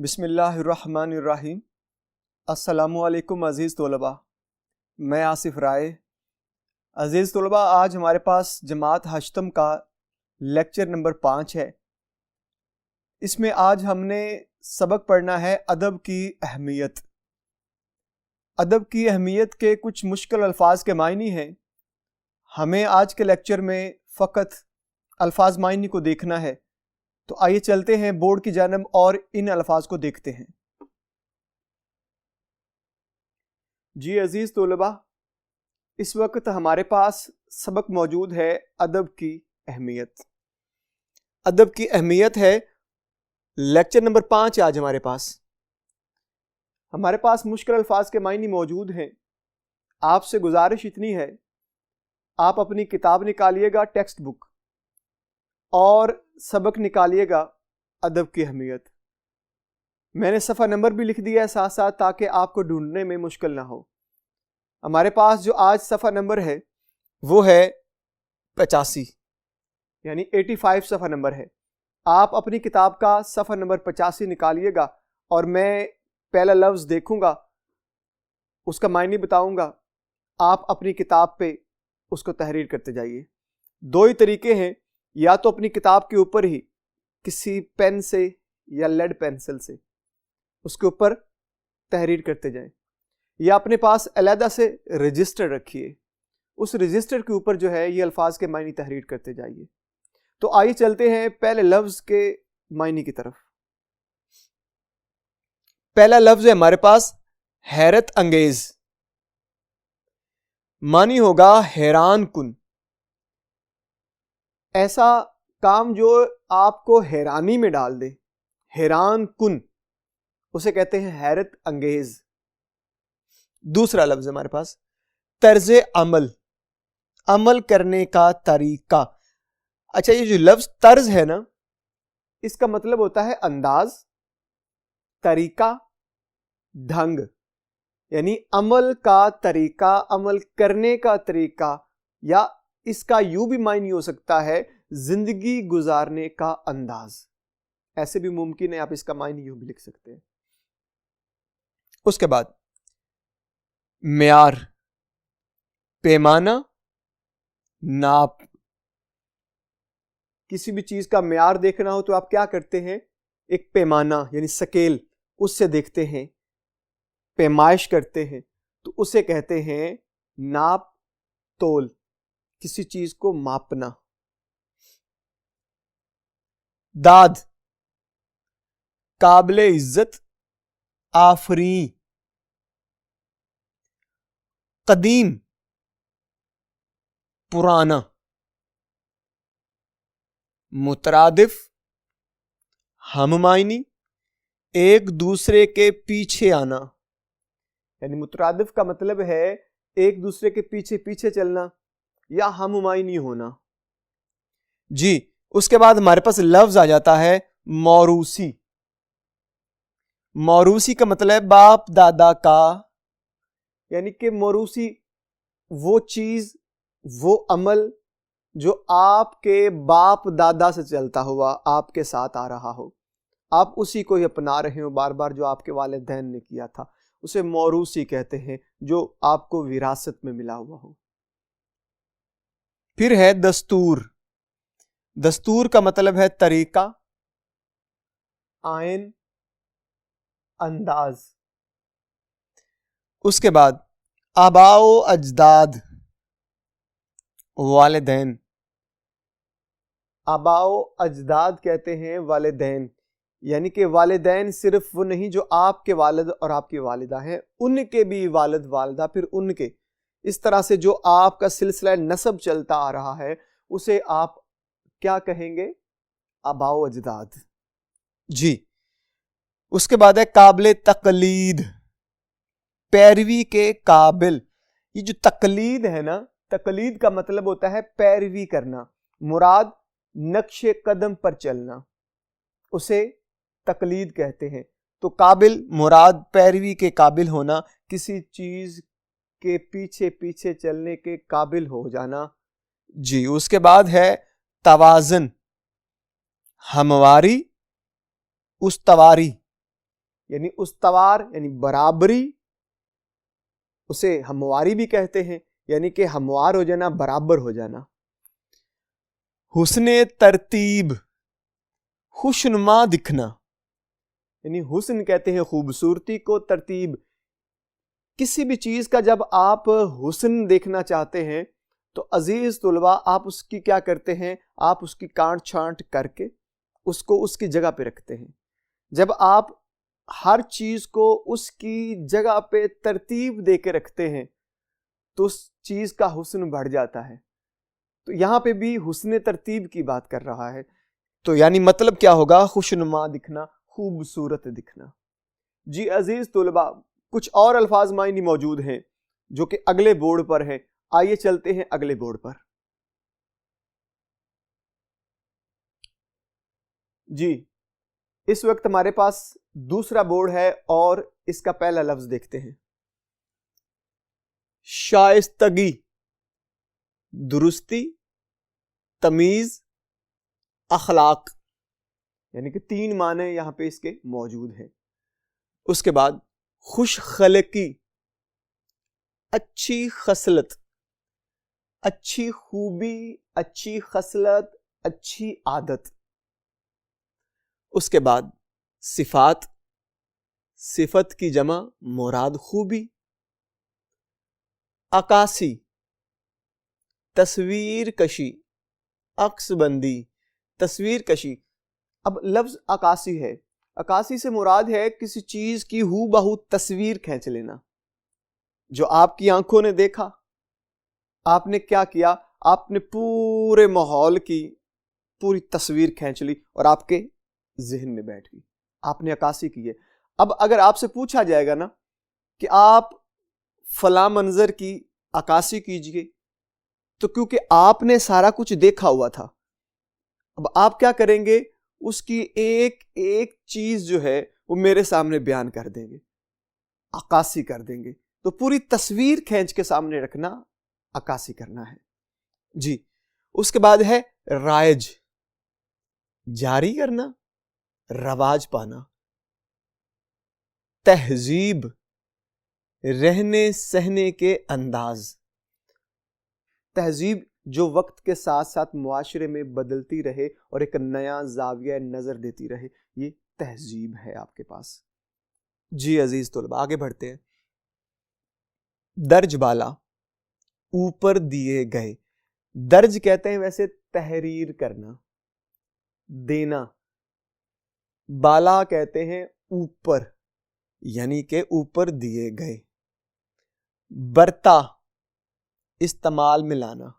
بسم اللہ الرحمن الرحیم۔ السلام علیکم عزیز طلباء، میں آصف رائے۔ عزیز طلباء، آج ہمارے پاس جماعت ہشتم کا لیکچر نمبر 5 ہے۔ اس میں آج ہم نے سبق پڑھنا ہے ادب کی اہمیت۔ ادب کی اہمیت کے کچھ مشکل الفاظ کے معنی ہیں۔ ہمیں آج کے لیکچر میں فقط الفاظ معنی کو دیکھنا ہے، تو آئیے چلتے ہیں بورڈ کی جانب اور ان الفاظ کو دیکھتے ہیں۔ جی عزیز طلباء، اس وقت ہمارے پاس سبق موجود ہے ادب کی اہمیت۔ ادب کی اہمیت ہے لیکچر نمبر 5 آج ہمارے پاس مشکل الفاظ کے معنی موجود ہیں۔ آپ سے گزارش اتنی ہے، آپ اپنی کتاب نکالیے گا، ٹیکسٹ بک، اور سبق نکالیے گا ادب کی اہمیت۔ میں نے صفحہ نمبر بھی لکھ دیا ہے ساتھ ساتھ، تاکہ آپ کو ڈھونڈنے میں مشکل نہ ہو۔ ہمارے پاس جو آج صفحہ نمبر ہے وہ ہے 85، یعنی 85 صفحہ نمبر ہے۔ آپ اپنی کتاب کا صفحہ نمبر 85 نکالیے گا، اور میں پہلا لفظ دیکھوں گا، اس کا معنی بتاؤں گا، آپ اپنی کتاب پہ اس کو تحریر کرتے جائیے۔ دو ہی طریقے ہیں، یا تو اپنی کتاب کے اوپر ہی کسی پین سے یا لیڈ پینسل سے اس کے اوپر تحریر کرتے جائیں، یا اپنے پاس علیحدہ سے رجسٹر رکھیے، اس رجسٹر کے اوپر جو ہے یہ الفاظ کے معنی تحریر کرتے جائیے۔ تو آئیے چلتے ہیں پہلے لفظ کے معنی کی طرف۔ پہلا لفظ ہے ہمارے پاس حیرت انگیز، معنی ہوگا حیران کن۔ ایسا کام جو آپ کو حیرانی میں ڈال دے، حیران کن، اسے کہتے ہیں حیرت انگیز۔ دوسرا لفظ ہمارے پاس طرز عمل، عمل کرنے کا طریقہ۔ اچھا، یہ جو لفظ طرز ہے نا، اس کا مطلب ہوتا ہے انداز، طریقہ، ڈھنگ، یعنی عمل کا طریقہ، عمل کرنے کا طریقہ، یا اس کا یوں بھی معنی ہو سکتا ہے زندگی گزارنے کا انداز۔ ایسے بھی ممکن ہے، آپ اس کا معنی یوں بھی لکھ سکتے ہیں۔ اس کے بعد معیار، پیمانہ، ناپ۔ کسی بھی چیز کا معیار دیکھنا ہو تو آپ کیا کرتے ہیں؟ ایک پیمانہ یعنی سکیل، اس سے دیکھتے ہیں، پیمائش کرتے ہیں، تو اسے کہتے ہیں ناپ تول، کسی چیز کو ماپنا۔ داد، قابل عزت، آفریں۔ قدیم، پرانا۔ مترادف، ہم معنی، ایک دوسرے کے پیچھے آنا، یعنی مترادف کا مطلب ہے ایک دوسرے کے پیچھے پیچھے چلنا یا ہم معنی ہونا۔ جی، اس کے بعد ہمارے پاس لفظ آ جاتا ہے موروثی۔ موروثی کا مطلب ہے باپ دادا کا، یعنی کہ موروثی وہ چیز، وہ عمل جو آپ کے باپ دادا سے چلتا ہوا آپ کے ساتھ آ رہا ہو، آپ اسی کو ہی اپنا رہے ہو بار بار، جو آپ کے والدین نے کیا تھا، اسے موروثی کہتے ہیں، جو آپ کو وراثت میں ملا ہوا ہو۔ پھر ہے دستور۔ دستور کا مطلب ہے طریقہ، آئین، انداز۔ اس کے بعد آباء و اجداد، والدین۔ آباء و اجداد کہتے ہیں والدین، یعنی کہ والدین صرف وہ نہیں جو آپ کے والد اور آپ کی والدہ ہیں، ان کے بھی والد والدہ، پھر ان کے، اس طرح سے جو آپ کا سلسلہ نسب چلتا آ رہا ہے، اسے آپ کیا کہیں گے؟ آباء و اجداد۔ جی، اس کے بعد ہے قابل تقلید، پیروی کے قابل۔ یہ جو تقلید ہے نا، تقلید کا مطلب ہوتا ہے پیروی کرنا، مراد نقش قدم پر چلنا، اسے تقلید کہتے ہیں۔ تو قابل مراد پیروی کے قابل ہونا، کسی چیز کے پیچھے پیچھے چلنے کے قابل ہو جانا۔ جی، اس کے بعد ہے توازن، ہمواری، استواری۔ یعنی استوار یعنی برابری، اسے ہمواری بھی کہتے ہیں، یعنی کہ ہموار ہو جانا، برابر ہو جانا۔ حسن ترتیب، خوشنما دکھنا، یعنی حسن کہتے ہیں خوبصورتی کو، ترتیب کسی بھی چیز کا جب آپ حسن دیکھنا چاہتے ہیں تو عزیز طلباء آپ اس کی کیا کرتے ہیں، آپ اس کی کانٹ چھانٹ کر کے اس کو اس کی جگہ پہ رکھتے ہیں۔ جب آپ ہر چیز کو اس کی جگہ پہ ترتیب دے کے رکھتے ہیں تو اس چیز کا حسن بڑھ جاتا ہے۔ تو یہاں پہ بھی حسن ترتیب کی بات کر رہا ہے، تو یعنی مطلب کیا ہوگا، خوشنما دکھنا، خوبصورت دکھنا۔ جی عزیز طلباء، کچھ اور الفاظ معنی موجود ہیں جو کہ اگلے بورڈ پر ہیں، آئیے چلتے ہیں اگلے بورڈ پر۔ جی اس وقت ہمارے پاس دوسرا بورڈ ہے اور اس کا پہلا لفظ دیکھتے ہیں، شائستگی، درستی، تمیز، اخلاق، یعنی کہ 3 معنی یہاں پہ اس کے موجود ہیں۔ اس کے بعد خوش خلقی، اچھی خصلت، اچھی خوبی، اچھی خصلت، اچھی عادت۔ اس کے بعد صفات، صفت کی جمع مراد خوبی۔ عکاسی، تصویر کشی، عکس بندی، تصویر کشی۔ اب لفظ عکاسی ہے، عکاسی سے مراد ہے کسی چیز کی ہو بہو تصویر کھینچ لینا۔ جو آپ کی آنکھوں نے دیکھا، آپ نے کیا کیا، آپ نے پورے ماحول کی پوری تصویر کھینچ لی اور آپ کے ذہن میں بیٹھ گئی، آپ نے عکاسی کی ہے۔ اب اگر آپ سے پوچھا جائے گا نا کہ آپ فلاں منظر کی عکاسی کیجئے، تو کیونکہ آپ نے سارا کچھ دیکھا ہوا تھا، اب آپ کیا کریں گے، اس کی ایک ایک چیز جو ہے وہ میرے سامنے بیان کر دیں گے، عکاسی کر دیں گے۔ تو پوری تصویر کھینچ کے سامنے رکھنا عکاسی کرنا ہے۔ جی اس کے بعد ہے رائج، جاری کرنا، رواج پانا۔ تہذیب، رہنے سہنے کے انداز۔ تہذیب جو وقت کے ساتھ ساتھ معاشرے میں بدلتی رہے اور ایک نیا زاویہ نظر دیتی رہے، یہ تہذیب ہے آپ کے پاس۔ جی عزیز طلباء آگے بڑھتے ہیں۔ درج بالا، اوپر دیے گئے۔ درج کہتے ہیں ویسے تحریر کرنا، دینا۔ بالا کہتے ہیں اوپر، یعنی کہ اوپر دیے گئے۔ برتا، استعمال میں لانا۔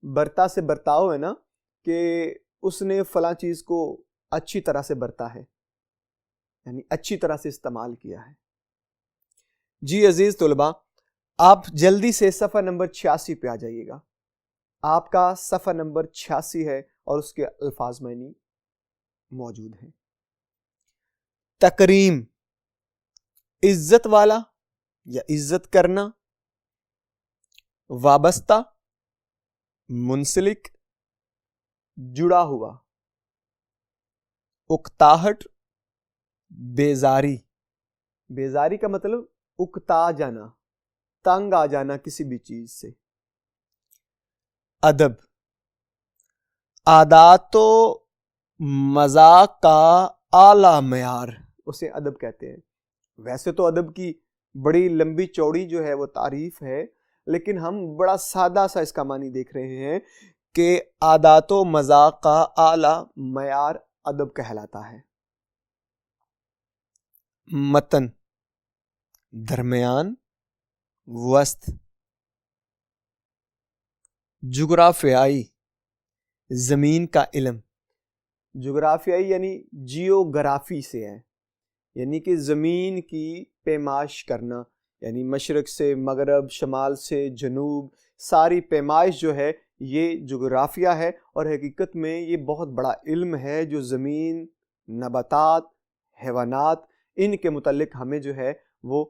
برتا سے برتاؤ ہے نا کہ اس نے فلاں چیز کو اچھی طرح سے برتا ہے، یعنی اچھی طرح سے استعمال کیا ہے۔ جی عزیز طلباء آپ جلدی سے صفحہ نمبر 86 پہ آ جائیے گا۔ آپ کا صفحہ نمبر 86 ہے اور اس کے الفاظ معنی موجود ہیں۔ تکریم، عزت والا یا عزت کرنا۔ وابستہ، منسلک، جڑا ہوا۔ اکتاہٹ، بیزاری۔ بیزاری کا مطلب اکتا جانا، تنگ آ جانا کسی بھی چیز سے۔ ادب، عادات و مذاق کا اعلیٰ معیار، اسے ادب کہتے ہیں۔ ویسے تو ادب کی بڑی لمبی چوڑی جو ہے وہ تعریف ہے، لیکن ہم بڑا سادہ سا اس کا معنی دیکھ رہے ہیں کہ عادات و مذاق کا اعلیٰ معیار ادب کہلاتا ہے۔ متن، درمیان، وسط۔ جغرافیائی، زمین کا علم۔ جغرافیائی یعنی جیوگرافی سے ہے، یعنی کہ زمین کی پیمائش کرنا، یعنی مشرق سے مغرب، شمال سے جنوب، ساری پیمائش جو ہے یہ جغرافیہ ہے۔ اور حقیقت میں یہ بہت بڑا علم ہے جو زمین، نباتات، حیوانات، ان کے متعلق ہمیں جو ہے وہ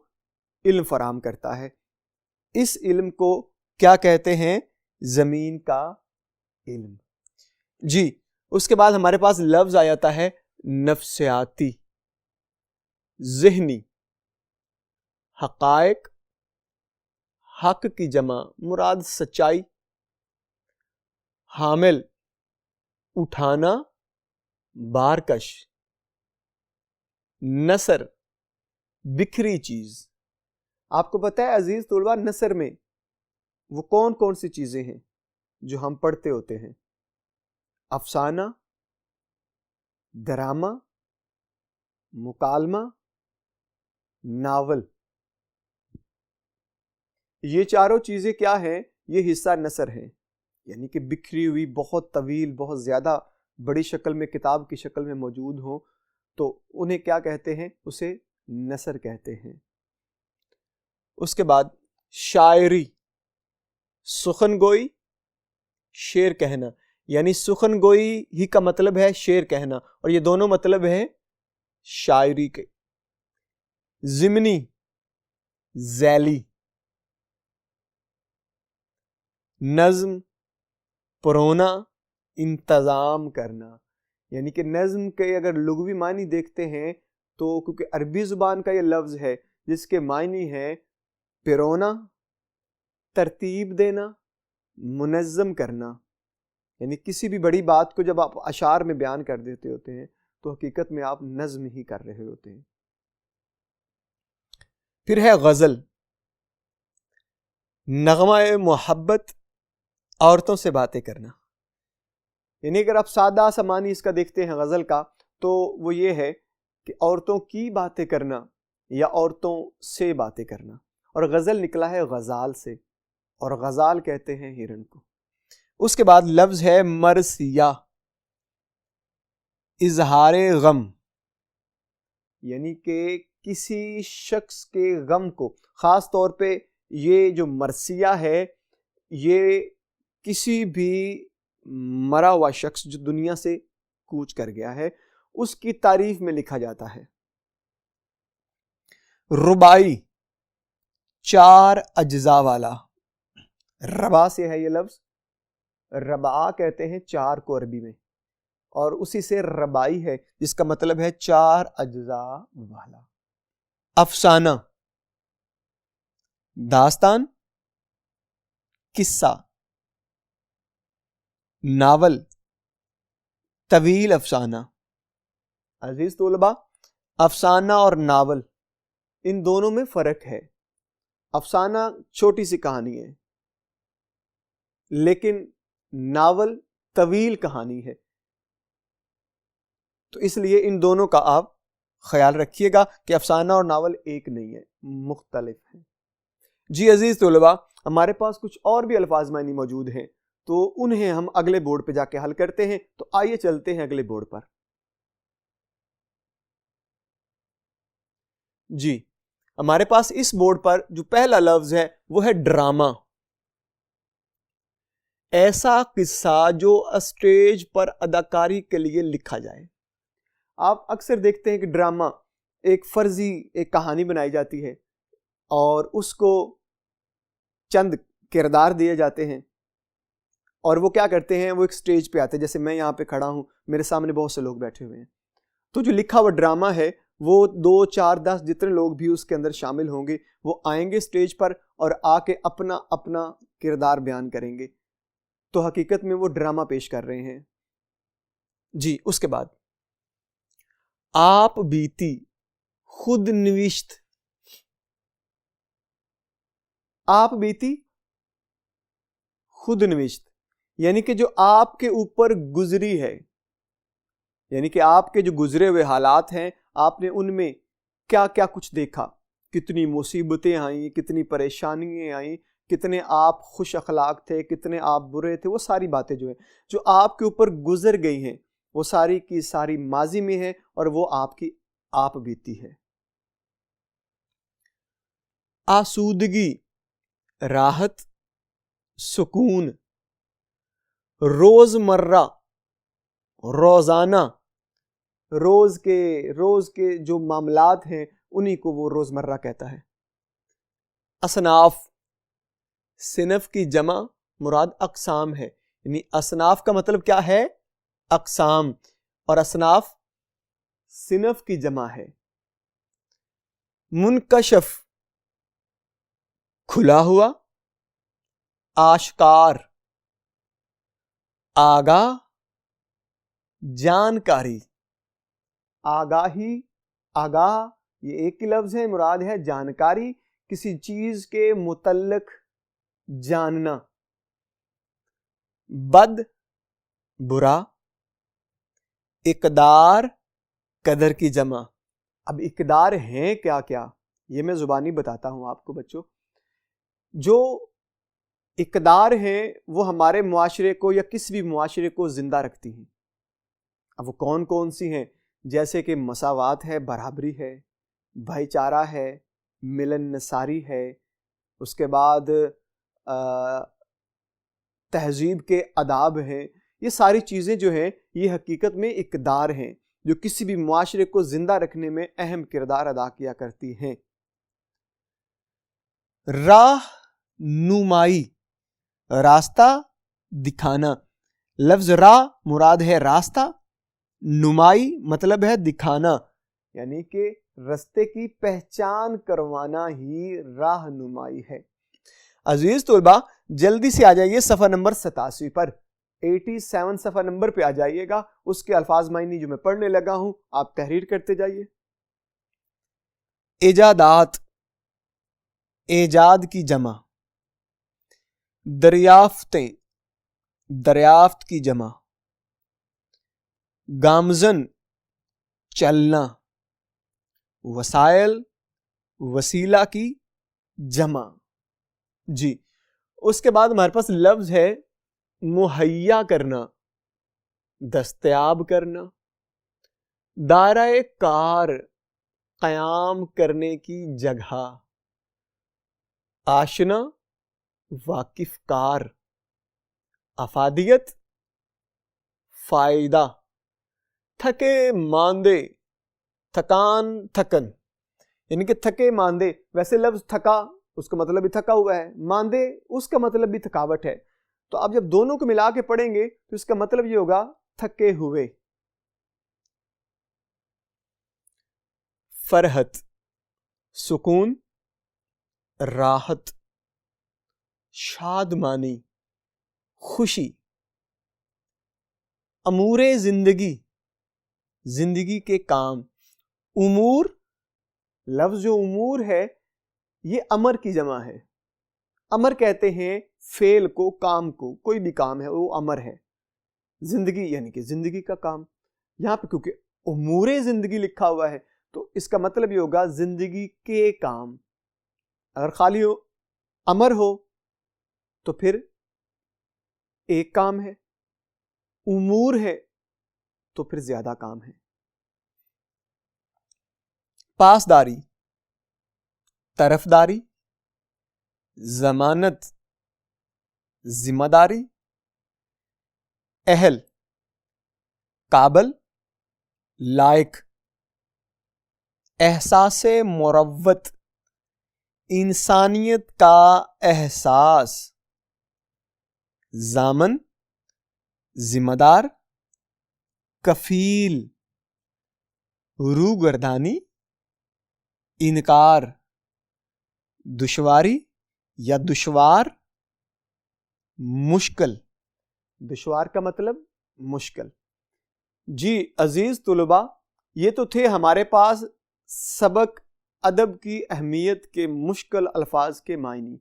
علم فراہم کرتا ہے۔ اس علم کو کیا کہتے ہیں؟ زمین کا علم۔ جی اس کے بعد ہمارے پاس لفظ آ جاتا ہے نفسیاتی۔ ذہنی، حقائق، حق کی جمع مراد سچائی، حامل اٹھانا، بارکش، نثر بکھری چیز۔ آپ کو پتہ ہے عزیز طلباء نثر میں وہ کون کون سی چیزیں ہیں جو ہم پڑھتے ہوتے ہیں؟ افسانہ، ڈرامہ، مکالمہ، ناول، یہ چاروں چیزیں کیا ہیں؟ یہ حصہ نثر ہیں، یعنی کہ بکھری ہوئی بہت طویل بہت زیادہ بڑی شکل میں کتاب کی شکل میں موجود ہوں تو انہیں کیا کہتے ہیں؟ اسے نثر کہتے ہیں۔ اس کے بعد شاعری، سخن گوئی، شعر کہنا، یعنی سخن گوئی ہی کا مطلب ہے شعر کہنا، اور یہ دونوں مطلب ہیں شاعری کے۔ ضمنی، ذیلی، نظم، پرونا، انتظام کرنا، یعنی کہ نظم کے اگر لغوی معنی دیکھتے ہیں تو کیونکہ عربی زبان کا یہ لفظ ہے جس کے معنی ہے پرونا، ترتیب دینا، منظم کرنا، یعنی کسی بھی بڑی بات کو جب آپ اشعار میں بیان کر دیتے ہوتے ہیں تو حقیقت میں آپ نظم ہی کر رہے ہوتے ہیں۔ پھر ہے غزل، نغمہ محبت، عورتوں سے باتیں کرنا، یعنی اگر آپ سادہ سا معنی اس کا دیکھتے ہیں غزل کا تو وہ یہ ہے کہ عورتوں کی باتیں کرنا یا عورتوں سے باتیں کرنا، اور غزل نکلا ہے غزال سے، اور غزال کہتے ہیں ہرن کو۔ اس کے بعد لفظ ہے مرثیہ، اظہار غم، یعنی کہ کسی شخص کے غم کو، خاص طور پہ یہ جو مرثیہ ہے یہ کسی بھی مرا ہوا شخص جو دنیا سے کوچ کر گیا ہے اس کی تعریف میں لکھا جاتا ہے۔ رباعی، 4 اجزاء والا، ربا سے ہے یہ لفظ، ربا کہتے ہیں 4 کو عربی میں، اور اسی سے رباعی ہے جس کا مطلب ہے 4 اجزاء والا۔ افسانہ، داستان، قصہ، ناول، طویل افسانہ۔ عزیز طلباء، افسانہ اور ناول ان دونوں میں فرق ہے۔ افسانہ چھوٹی سی کہانی ہے لیکن ناول طویل کہانی ہے، تو اس لیے ان دونوں کا آپ خیال رکھیے گا کہ افسانہ اور ناول ایک نہیں ہے، مختلف ہیں۔ جی عزیز طلباء، ہمارے پاس کچھ اور بھی الفاظ معنی موجود ہیں تو انہیں ہم اگلے بورڈ پہ جا کے حل کرتے ہیں، تو آئیے چلتے ہیں اگلے بورڈ پر۔ جی ہمارے پاس اس بورڈ پر جو پہلا لفظ ہے وہ ہے ڈرامہ، ایسا قصہ جو اسٹیج پر اداکاری کے لیے لکھا جائے۔ آپ اکثر دیکھتے ہیں کہ ڈرامہ ایک فرضی ایک کہانی بنائی جاتی ہے اور اس کو چند کردار دیے جاتے ہیں اور وہ کیا کرتے ہیں، وہ ایک سٹیج پہ آتے ہیں، جیسے میں یہاں پہ کھڑا ہوں، میرے سامنے بہت سے لوگ بیٹھے ہوئے ہیں، تو جو لکھا ہوا ڈرامہ ہے وہ 2 4 10 جتنے لوگ بھی اس کے اندر شامل ہوں گے وہ آئیں گے سٹیج پر اور آ کے اپنا اپنا کردار بیان کریں گے، تو حقیقت میں وہ ڈرامہ پیش کر رہے ہیں۔ جی اس کے بعد آپ بیتی، خود نوشت، آپ بیتی خود نوشت، یعنی کہ جو آپ کے اوپر گزری ہے، یعنی کہ آپ کے جو گزرے ہوئے حالات ہیں آپ نے ان میں کیا کیا کچھ دیکھا، کتنی مصیبتیں آئیں، کتنی پریشانیاں آئیں، کتنے آپ خوش اخلاق تھے، کتنے آپ برے تھے، وہ ساری باتیں جو ہیں جو آپ کے اوپر گزر گئی ہیں وہ ساری کی ساری ماضی میں ہے اور وہ آپ کی آپ بیتی ہے۔ آسودگی، راحت، سکون، روزمرہ، روزانہ، روز کے جو معاملات ہیں انہی کو وہ روزمرہ کہتا ہے۔ اصناف، صنف کی جمع مراد اقسام ہے، یعنی اصناف کا مطلب کیا ہے؟ اقسام، اور اصناف صنف کی جمع ہے۔ منکشف کھلا ہوا، آشکار آگاہ جانکاری، آگاہی آگاہ یہ ایک ہی لفظ ہے، مراد ہے جانکاری، کسی چیز کے متعلق جاننا۔ بد برا، اقدار قدر کی جمع۔ اب اقدار ہیں کیا کیا یہ میں زبانی بتاتا ہوں آپ کو بچوں۔ جو اقدار ہیں وہ ہمارے معاشرے کو یا کسی بھی معاشرے کو زندہ رکھتی ہیں۔ اب وہ کون کون سی ہیں؟ جیسے کہ مساوات ہے، برابری ہے، بھائی چارہ ہے، ملن نساری ہے، اس کے بعد تہذیب کے آداب ہیں۔ یہ ساری چیزیں جو ہیں یہ حقیقت میں اقدار ہیں جو کسی بھی معاشرے کو زندہ رکھنے میں اہم کردار ادا کیا کرتی ہیں۔ راہ نمائی، راستہ دکھانا۔ لفظ راہ مراد ہے راستہ، نمائی مطلب ہے دکھانا، یعنی کہ رستے کی پہچان کروانا ہی راہ نمائی ہے۔ عزیز طلباء جلدی سے آ جائیے صفحہ نمبر 87 پر، 87 صفحہ نمبر پہ آ جائیے گا۔ اس کے الفاظ معنی جو میں پڑھنے لگا ہوں آپ تحریر کرتے جائیے۔ ایجادات، ایجاد کی جمع۔ دریافتیں، دریافت کی جمع۔ گامزن، چلنا۔ وسائل، وسیلہ کی جمع۔ جی اس کے بعد ہمارے پاس لفظ ہے مہیا کرنا، دستیاب کرنا۔ دائرہ کار، قیام کرنے کی جگہ۔ آشنا، واقف کار۔ افادیت، فائدہ۔ تھکے ماندے، تھکان، تھکن، یعنی کہ تھکے ماندے۔ ویسے لفظ تھکا اس کا مطلب بھی تھکا ہوا ہے، ماندے اس کا مطلب بھی تھکاوٹ ہے، تو اب جب دونوں کو ملا کے پڑھیں گے تو اس کا مطلب یہ ہوگا تھکے ہوئے۔ فرحت، سکون، راحت۔ شادمانی، خوشی۔ امور زندگی، زندگی کے کام۔ امور، لفظ جو امور ہے یہ امر کی جمع ہے۔ امر کہتے ہیں فعل کو، کام کو، کوئی بھی کام ہے وہ امر ہے۔ زندگی یعنی کہ زندگی کا کام۔ یہاں پہ کیونکہ امور زندگی لکھا ہوا ہے تو اس کا مطلب یہ ہوگا زندگی کے کام۔ اگر خالی امر ہو تو پھر ایک کام ہے، امور ہے تو پھر زیادہ کام ہے۔ پاسداری، طرفداری۔ ضمانت، ذمہ داری۔ اہل، قابل، لائق۔ احساس مروت، انسانیت کا احساس۔ ضامن، ذمہ دار۔ کفیل، روگردانی، انکار۔ دشواری یا دشوار، مشکل۔ دشوار کا مطلب مشکل۔ جی عزیز طلباء یہ تو تھے ہمارے پاس سبق ادب کی اہمیت کے مشکل الفاظ کے معنی،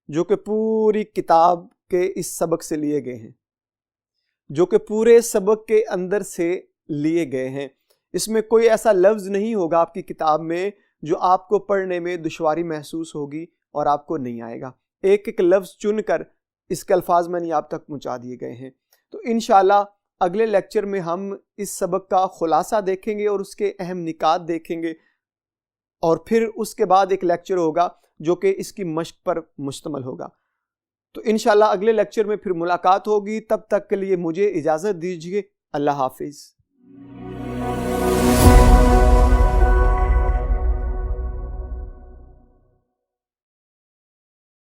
جو کہ پوری کتاب کے اس سبق سے لیے گئے ہیں، جو کہ پورے سبق کے اندر سے لیے گئے ہیں۔ اس میں کوئی ایسا لفظ نہیں ہوگا آپ کی کتاب میں جو آپ کو پڑھنے میں دشواری محسوس ہوگی اور آپ کو نہیں آئے گا۔ ایک ایک لفظ چن کر اس کے الفاظ میں آپ تک پہنچا دیے گئے ہیں۔ تو انشاءاللہ اگلے لیکچر میں ہم اس سبق کا خلاصہ دیکھیں گے اور اس کے اہم نکات دیکھیں گے، اور پھر اس کے بعد ایک لیکچر ہوگا جو کہ اس کی مشق پر مشتمل ہوگا۔ تو انشاءاللہ اگلے لیکچر میں پھر ملاقات ہوگی، تب تک کے لیے مجھے اجازت دیجیے۔ اللہ حافظ۔